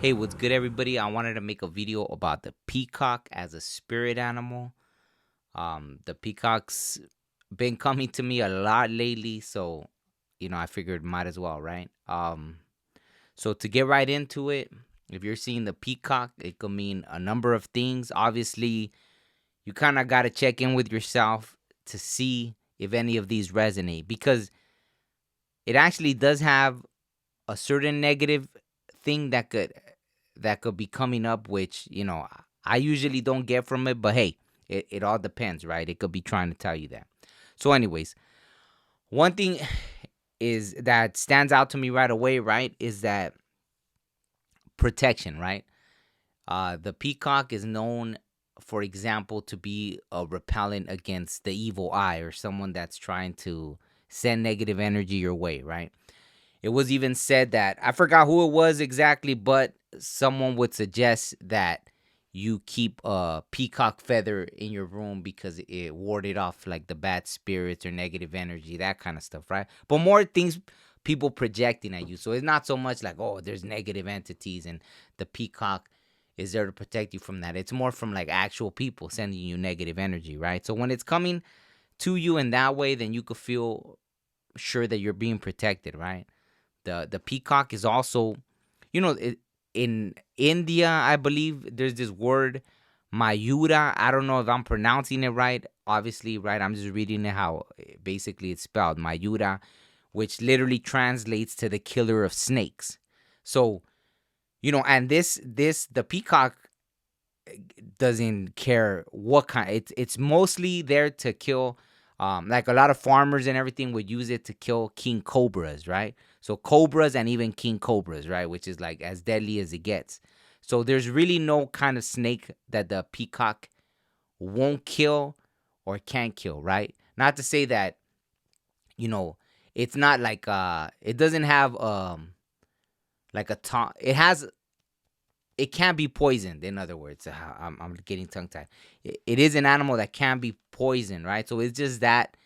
Hey, what's good, everybody? I wanted to make a video about the peacock as a spirit animal. The peacocks been coming to me a lot lately, so I figured might as well, right? So to get right into it, if you're seeing the peacock, it could mean a number of things. Obviously, you kind of got to check in with yourself to see if any of these resonate, because it actually does have a certain negative thing that could be coming up, which I usually don't get from it, but hey, it all depends, right? It could be trying to tell you that. So anyways, one thing is that stands out to me right away, right, is that protection, right? The peacock is known, for example, to be a repellent against the evil eye or someone that's trying to send negative energy your way, right? It was even said that, I forgot who it was exactly, but someone would suggest that you keep a peacock feather in your room because it warded off like the bad spirits or negative energy, that kind of stuff, right? But more things people projecting at you. So it's not so much like, oh, there's negative entities and the peacock is there to protect you from that. It's more from like actual people sending you negative energy, right? So when it's coming to you in that way, then you could feel sure that you're being protected, right? The peacock is also, in India, I believe there's this word Mayura. I don't know if I'm pronouncing it right. Obviously, right? I'm just reading it how basically it's spelled Mayura, which literally translates to the killer of snakes. So, and this the peacock doesn't care what kind. It's mostly there to kill. Like a lot of farmers and everything would use it to kill king cobras, right? So cobras and even king cobras, right, which is like as deadly as it gets. So there's really no kind of snake that the peacock won't kill or can't kill, right? Not to say that you know it's not like it doesn't have like a tongue. It can't be poisoned. In other words, I'm getting tongue tied. It is an animal that can be poisoned, right? So it's just that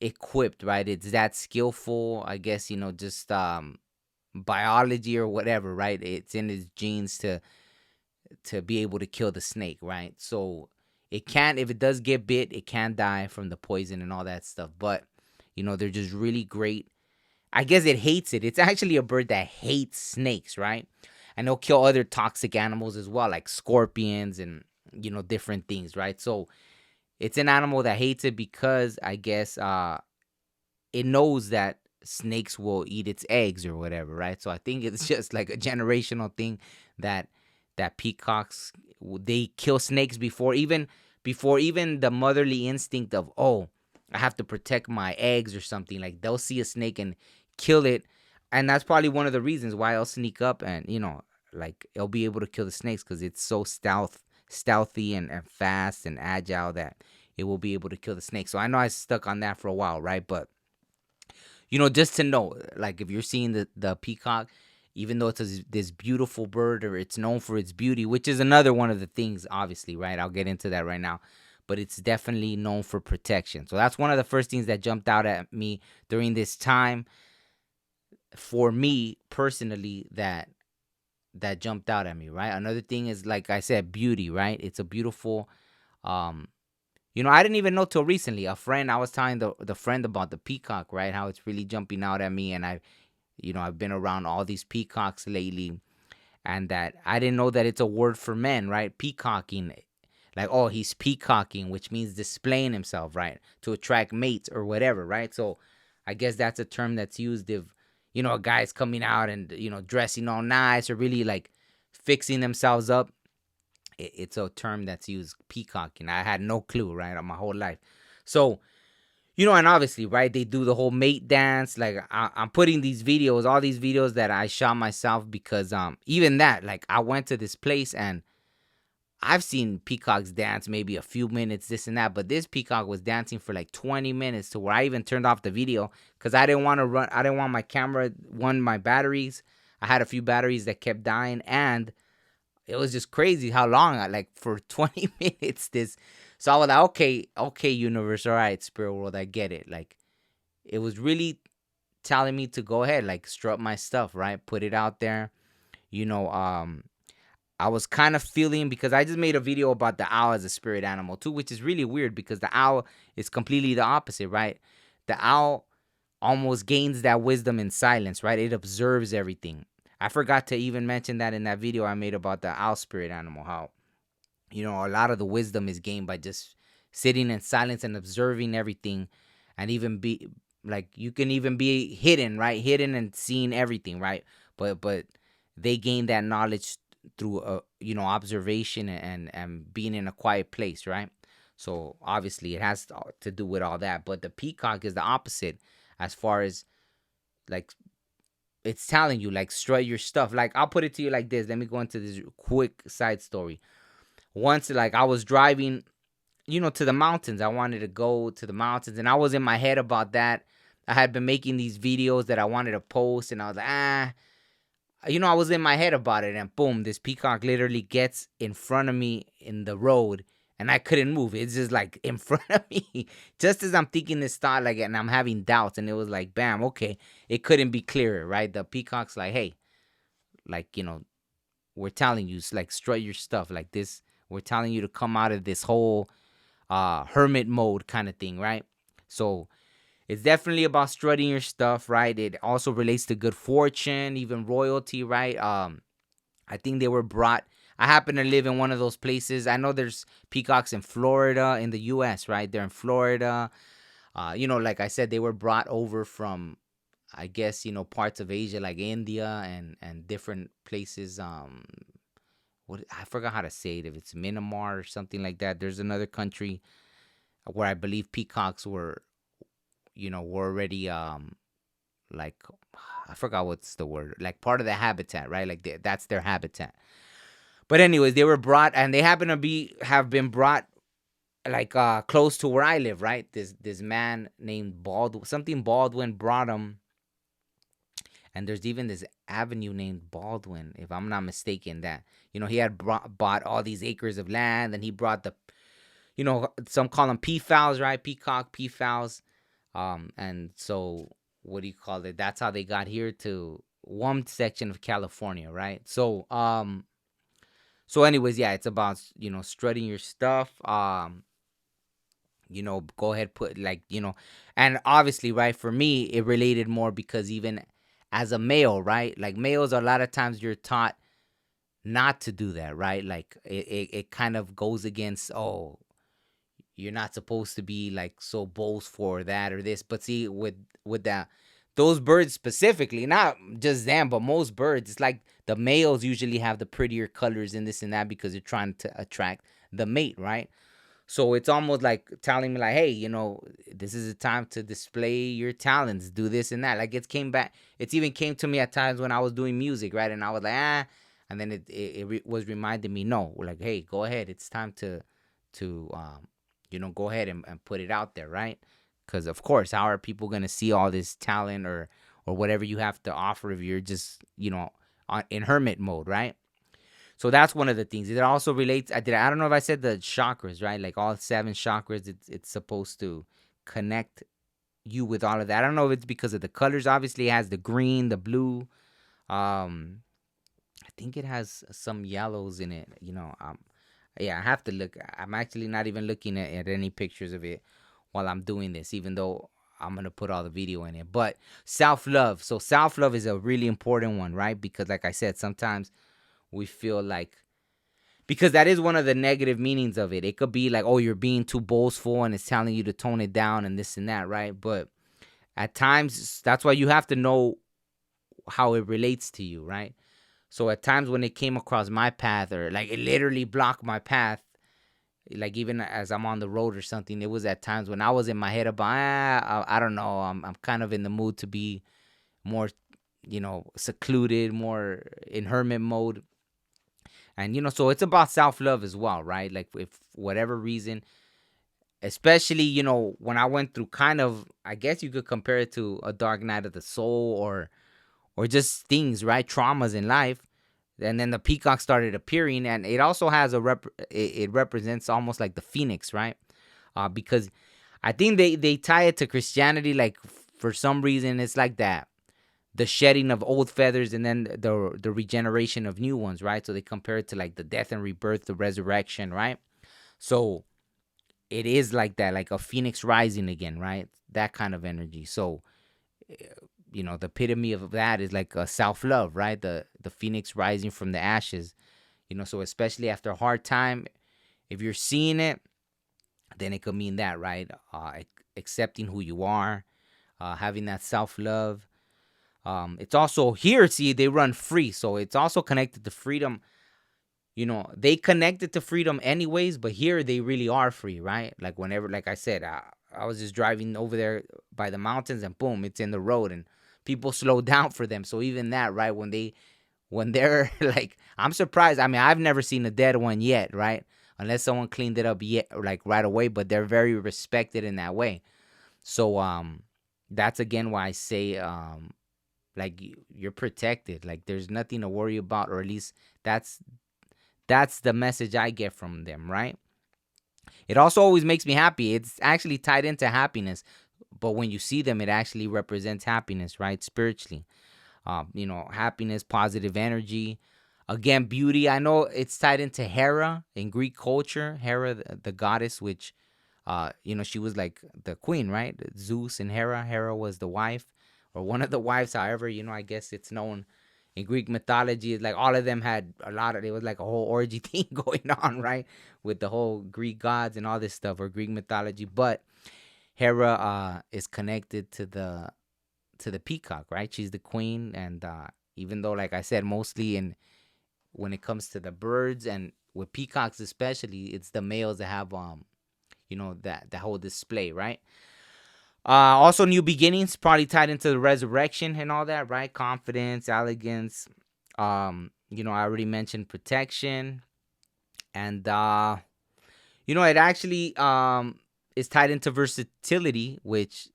equipped, right? It's that skillful, I guess. Just biology or whatever, right? It's in its genes to be able to kill the snake, right? So it can, if it does get bit, it can die from the poison and all that stuff. But they're just really great. I guess it hates it. It's actually a bird that hates snakes, right? And it'll kill other toxic animals as well, like scorpions and different things, right? So it's an animal that hates it because I guess it knows that snakes will eat its eggs or whatever, right? So I think it's just like a generational thing that peacocks, they kill snakes before even the motherly instinct of, oh, I have to protect my eggs or something. Like they'll see a snake and kill it, and that's probably one of the reasons why I'll sneak up and like it'll be able to kill the snakes because it's so stealthy and fast and agile that it will be able to kill the snake. So I know I stuck on that for a while, right? But just to know, like if you're seeing the peacock, even though it's this beautiful bird or it's known for its beauty, which is another one of the things, obviously, right? I'll get into that right now. But it's definitely known for protection. So that's one of the first things that jumped out at me during this time for me personally that jumped out at me, right? Another thing is, like I said, beauty, right? It's a beautiful um I didn't even know till recently. I was telling the friend about the peacock, right? How it's really jumping out at me, and I've been around all these peacocks lately, and that I didn't know that it's a word for men, right? Peacocking, like, oh, he's peacocking, which means displaying himself, right, to attract mates or whatever, right? So I guess that's a term that's used if a guy's coming out and dressing all nice or really like fixing themselves up. It's a term that's used, peacocking. I had no clue, right, on my whole life. So and obviously, right, they do the whole mate dance. Like I'm putting these videos, all these videos that I shot myself because even that, like I went to this place and I've seen peacocks dance maybe a few minutes, this and that, but this peacock was dancing for like 20 minutes to where I even turned off the video because I didn't want to run. I didn't want my camera, my batteries. I had a few batteries that kept dying, and it was just crazy how long like for 20 minutes this. So I was like, okay, universe, all right, spirit world, I get it. Like it was really telling me to go ahead, like strut my stuff, right, put it out there, you know um I was kind of feeling, because I just made a video about the owl as a spirit animal too, which is really weird because the owl is completely the opposite, right? The owl almost gains that wisdom in silence, right? It observes everything. I forgot to even mention that in that video I made about the owl spirit animal, how, a lot of the wisdom is gained by just sitting in silence and observing everything, and even be like, you can even be hidden, right? Hidden and seeing everything, right? But they gain that knowledge through observation and being in a quiet place, right? So obviously it has to do with all that. But the peacock is the opposite, as far as like, it's telling you like, strut your stuff. Like, I'll put it to you like this. Let me go into this quick side story. Once, like, I was driving, to the mountains. I wanted to go to the mountains, and I was in my head about that. I had been making these videos that I wanted to post, and I was like, I was in my head about it, and boom, this peacock literally gets in front of me in the road, and I couldn't move. It's just like in front of me, just as I'm thinking this thought, like, and I'm having doubts, and it was like, bam, okay, it couldn't be clearer, right? The peacock's like, hey, like, we're telling you, like, strut your stuff, like this. We're telling you to come out of this whole hermit mode kind of thing, right? So it's definitely about strutting your stuff, right? It also relates to good fortune, even royalty, right? I think they were brought. I happen to live in one of those places. I know there's peacocks in Florida, in the U.S., right? They're in Florida. Like I said, they were brought over from, I guess, parts of Asia, like India and different places. What, I forgot how to say it. If it's Myanmar or something like that. There's another country where I believe peacocks were already like, I forgot what's the word, like part of the habitat, right? Like that's their habitat. But anyways, they were brought, and they happen to have been brought like close to where I live, right? This man named Baldwin brought them, and there's even this avenue named Baldwin, if I'm not mistaken. That he had bought all these acres of land, and he brought the, some call them peafowls, right? Peacock peafowls. And so, what do you call it? That's how they got here to one section of California, right? So anyways, yeah, it's about, strutting your stuff. Go ahead, put like, and obviously, right, for me, it related more because even as a male, right? Like, males, a lot of times you're taught not to do that, right? Like, it kind of goes against, oh, you're not supposed to be like so boastful or that or this. But see, with that, those birds specifically, not just them, but most birds, it's like the males usually have the prettier colors and this and that because they're trying to attract the mate, right? So it's almost like telling me like, hey, this is a time to display your talents, do this and that. Like, it's even came to me at times when I was doing music, right? And I was like, and then it was reminding me, no, like, hey, go ahead, it's time to go ahead and put it out there, right? Because of course, how are people gonna see all this talent or whatever you have to offer if you're just in hermit mode, right? So that's one of the things. It also relates. I don't know if I said the chakras, right? Like all seven chakras. It's supposed to connect you with all of that. I don't know if it's because of the colors. Obviously, it has the green, the blue. I think it has some yellows in it. Yeah, I have to look. I'm actually not even looking at any pictures of it while I'm doing this, even though I'm gonna put all the video in it. But self love. So self love is a really important one, right? Because like I said, sometimes we feel like, because that is one of the negative meanings of it. It could be like, oh, you're being too boastful and it's telling you to tone it down and this and that, right? But at times, that's why you have to know how it relates to you, right? So at times when it came across my path, or like it literally blocked my path, like even as I'm on the road or something, it was at times when I was in my head about, I don't know, I'm kind of in the mood to be more, secluded, more in hermit mode. And, so it's about self love as well, right? Like, if whatever reason, especially, when I went through kind of, I guess you could compare it to a dark night of the soul, or just things, right? Traumas in life. And then the peacock started appearing, and it also has it represents almost like the phoenix, right? Because I think they tie it to Christianity, like for some reason it's like that the shedding of old feathers and then the regeneration of new ones, right? So they compare it to like the death and rebirth, the resurrection, right? So it is like that, like a phoenix rising again, right? That kind of energy. So the epitome of that is like a self-love, right? The phoenix rising from the ashes. So especially after a hard time, if you're seeing it, then it could mean that, right? Accepting who you are, having that self-love. It's also here, see, they run free, so it's also connected to freedom. They connected to freedom anyways, but here they really are free, right? Like whenever, like I said, I was just driving over there by the mountains, and boom, it's in the road, and people slow down for them. So even that, right? When they're like, I'm surprised. I mean, I've never seen a dead one yet, right? Unless someone cleaned it up yet, like right away. But they're very respected in that way. So that's again why I say like you're protected. Like there's nothing to worry about, or at least that's the message I get from them, right? It also always makes me happy. It's actually tied into happiness, but when you see them, it actually represents happiness, right? Spiritually, happiness, positive energy. Again, beauty. I know it's tied into Hera in Greek culture. Hera, the goddess, which, she was like the queen, right? Zeus and Hera. Hera was the wife, or one of the wives. However, I guess it's known in Greek mythology. It's like all of them had a lot of. It was like a whole orgy thing going on, right? With the whole Greek gods and all this stuff, or Greek mythology. But Hera is connected to the peacock, right? She's the queen, and even though, like I said, mostly in when it comes to the birds and with peacocks especially, it's the males that have that whole display, right? Also, new beginnings, probably tied into the resurrection and all that, right? Confidence, elegance. I already mentioned protection, and it actually is tied into versatility, which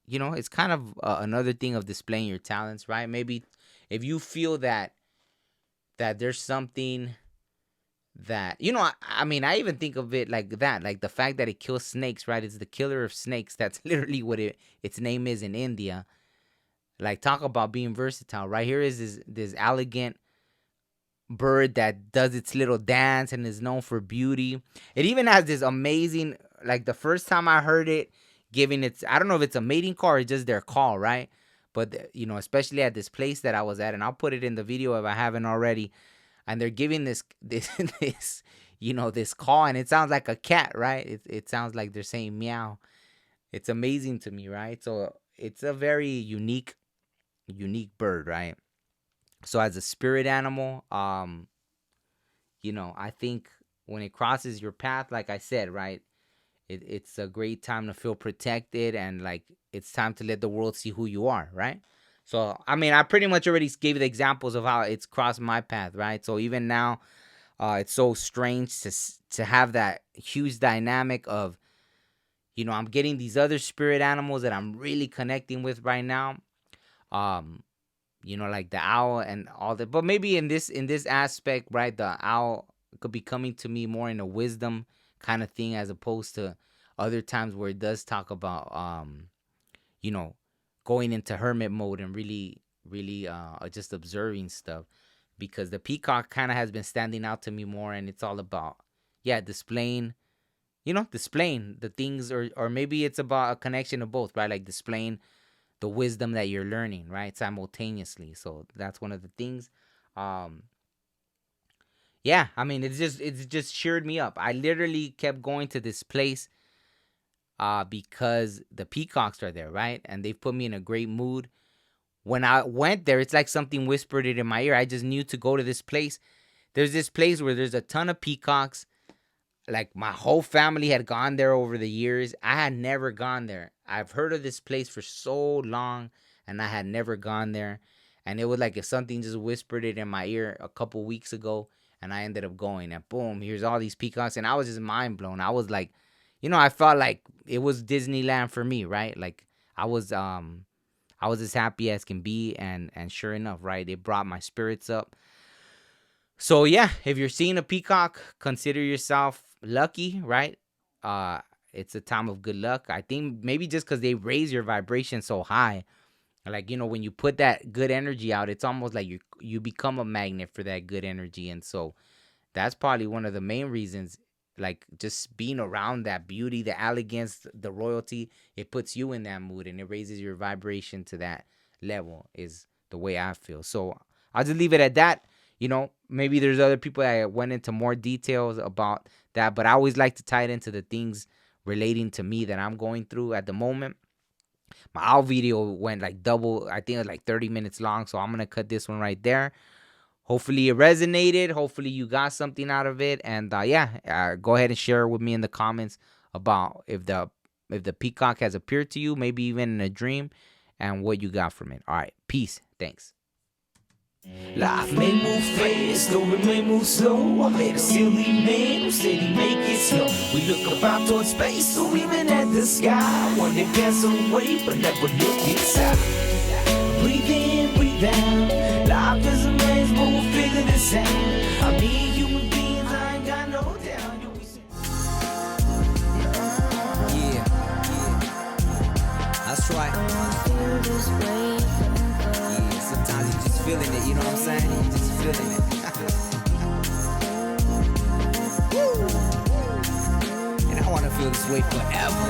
it's kind of another thing of displaying your talents, right? Maybe if you feel that there's something that I mean, I even think of it like that, like the fact that it kills snakes, right? It's the killer of snakes. That's literally what its name is in India. Like, talk about being versatile, right? Here is this elegant bird that does its little dance and is known for beauty. It even has this amazing, like the first time I heard it giving its, I don't know if it's a mating call or just their call, right? But especially at this place that I was at, and I'll put it in the video if I haven't already. And they're giving this this this call, and it sounds like a cat, right? It sounds like they're saying meow. It's amazing to me, right? So it's a very unique bird, right? So as a spirit animal, I think when it crosses your path, like I said, right, it's a great time to feel protected, and like it's time to let the world see who you are, right? So I mean, I pretty much already gave the examples of how it's crossed my path, right? So even now, it's so strange to have that huge dynamic of, I'm getting these other spirit animals that I'm really connecting with right now. Um, like the owl and all that. But maybe in this aspect, right, the owl could be coming to me more in a wisdom kind of thing, as opposed to other times where it does talk about you know, going into hermit mode and really, really just observing stuff. Because the peacock kind of has been standing out to me more, and it's all about, yeah, displaying the things, or maybe it's about a connection of both, right? Like displaying the wisdom that you're learning, right, simultaneously. So that's one of the things. Um, yeah, I mean, it's just cheered me up. I literally kept going to this place because the peacocks are there, right? And they've put me in a great mood. When I went there, it's like something whispered it in my ear. I just knew to go to this place. There's this place where there's a ton of peacocks. Like my whole family had gone there over the years. I had never gone there. I've heard of this place for so long, and I had never gone there. And it was like if something just whispered it in my ear a couple weeks ago, and I ended up going. And boom, here's all these peacocks, and I was just mind blown. I was like, I felt like it was Disneyland for me, right? Like I was I was as happy as can be, and sure enough, right, it brought my spirits up. So yeah, if you're seeing a peacock, consider yourself lucky, right? Uh, it's a time of good luck. I think maybe just because they raise your vibration so high, Like, when you put that good energy out, it's almost like you become a magnet for that good energy. And so that's probably one of the main reasons, like just being around that beauty, the elegance, the royalty, it puts you in that mood and it raises your vibration to that level, is the way I feel. So I'll just leave it at that. Maybe there's other people that went into more details about that, but I always like to tie it into the things relating to me that I'm going through at the moment. My out video went like double, I think it was like 30 minutes long, so I'm going to cut this one right there. Hopefully it resonated. Hopefully you got something out of it. And go ahead and share with me in the comments about if the peacock has appeared to you, maybe even in a dream, and what you got from it. All right. Peace. Thanks. Life may move fast, or it may move slow. I met a silly man who said he make it slow. We look up out towards space, or even at the sky. One day pass away, but never look inside. Breathe in, breathe out. Life is a maze, but we'll figure this out. I mean, human beings, I ain't got no doubt. Yeah. That's right. Sometimes you just feeling it, you know what I'm saying? You just feeling it. And I want to feel this way forever.